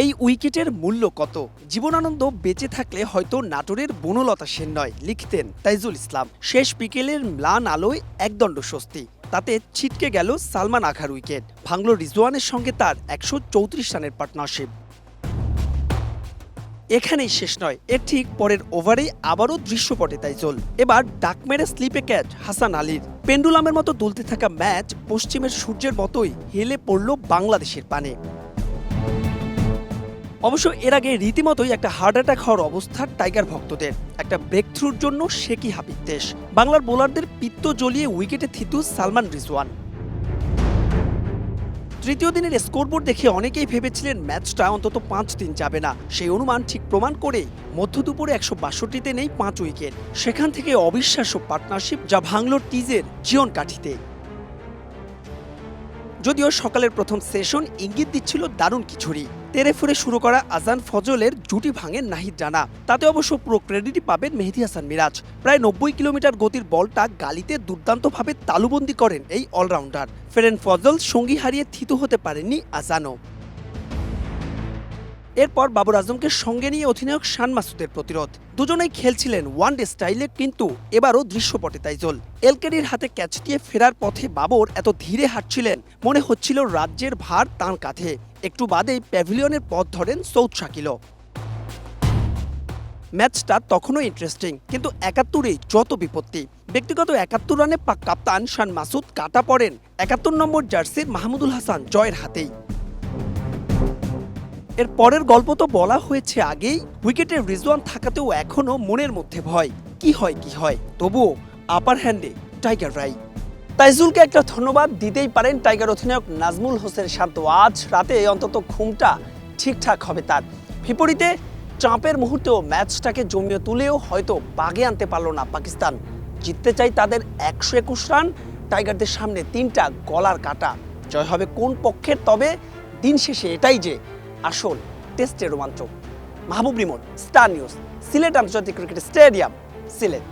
এই উইকেটের মূল্য কত? জীবনানন্দ বেঁচে থাকলে হয়তো নাটোরের বনলতা সেন নয়, লিখতেন তাইজুল ইসলাম। শেষ বিকেলের ম্লান আলোয় একদণ্ড স্বস্তি। তাতে ছিটকে গেল সালমান আখার উইকেট, ভাঙল রিজওয়ানের সঙ্গে তার ১৩৪ রানের পার্টনারশিপ। এখানেই শেষ নয়, এর ঠিক পরের ওভারেই আবারও দৃশ্যপটে তাইজুল। এবার ডাক মেরে স্লিপে ক্যাচ হাসান আলীর। পেন্ডুলামের মতো দুলতে থাকা ম্যাচ পশ্চিমের সূর্যের মতোই হেলে পড়ল বাংলাদেশের পানে। অবশ্য এর আগে রীতিমতোই একটা হার্ট অ্যাটাক হওয়ার অবস্থা টাইগার ভক্তদের। একটা ব্রেক থ্রুর জন্য সে কি হাপিত্তেশ। বাংলার বোলারদের পিত্ত জ্বলিয়ে উইকেটে থিতু সালমান রিজওয়ান। তৃতীয় দিনের স্কোরবোর্ড দেখে অনেকেই ভেবেছিলেন ম্যাচটা অন্তত 5 দিন যাবে না। সেই অনুমান ঠিক প্রমাণ করে মধ্য দুপুরে ১৬২তে নেই 5 উইকেট। সেখান থেকে অবিশ্বাস্য পার্টনারশিপ, যা ভাঙল টিজের জীবন কাঠিতে। যদিও সকালের প্রথম সেশন ইঙ্গিত দিচ্ছিল দারুণ কিছুরই। তেরে ফুরে শুরু করা আজান ফজলের জুটি ভাঙে নাহিদ রানা। তাতে অবশ্য পুরো ক্রেডিটই পাবেন মেহেদী হাসান মিরাজ। প্রায় ৯০ কিলোমিটার গতির বলটা গালিতে দুর্দান্তভাবে তালুবন্দি করেন এই অলরাউন্ডার। ফেরেন ফজল সঙ্গী হারিয়ে থিতু হতে পারেননি আজানও। এরপর বাবর আজমকে সঙ্গে নিয়ে অধিনায়ক শান মাসুদের প্রতিরোধ। দুজনেই খেলছিলেন ওয়ানডে স্টাইলে, কিন্তু এবারও দৃশ্যপটে তাইজুল। এলকেডির হাতে ক্যাচ দিয়ে ফেরার পথে বাবর এত ধীরে হাঁটছিলেন, মনে হচ্ছিল রাজ্যের ভার তাঁর কাঁধে। একটু বাদেই প্যাভিলিয়নের পথ ধরেন সৌদ শাকিলও। ম্যাচটা তখনও ইন্টারেস্টিং, কিন্তু ৭১-এই যত বিপত্তি। ব্যক্তিগত ৭১ রানে পাক কাপ্তান শান মাসুদ কাটা পড়েন ৭১ নম্বর জার্সির মাহমুদুল হাসান জয়ের হাতেই। এর পরের গল্প তো বলা হয়েছে আগেই। উইকেটে রিজওয়ান থাকাতেও এখনও মনের মধ্যে ভয়, কি হয়। তবুও আপার হ্যান্ডে টাইগাররাই। তাইজুলকে একটা ধন্যবাদ দিতেই পারেন টাইগার অধিনায়ক নাজমুল হোসেন শান্ত। আজ রাতে অন্তত ঘুমটা ঠিকঠাক হবে তার। বিপরীতে চাপের মুহূর্তেও ম্যাচটাকে জমিয়ে তুলেও হয়তো বাগে আনতে পারল না পাকিস্তান। জিততে চাই তাদের ১২১ রান, টাইগারদের সামনে ৩টা গলার কাটা। জয় হবে কোন পক্ষের? তবে দিন শেষে এটাই যে আসল টেস্টের রোমাঞ্চ। মাহবুব রিমন, স্টার নিউজ, সিলেট আন্তর্জাতিক ক্রিকেট স্টেডিয়াম, সিলেট।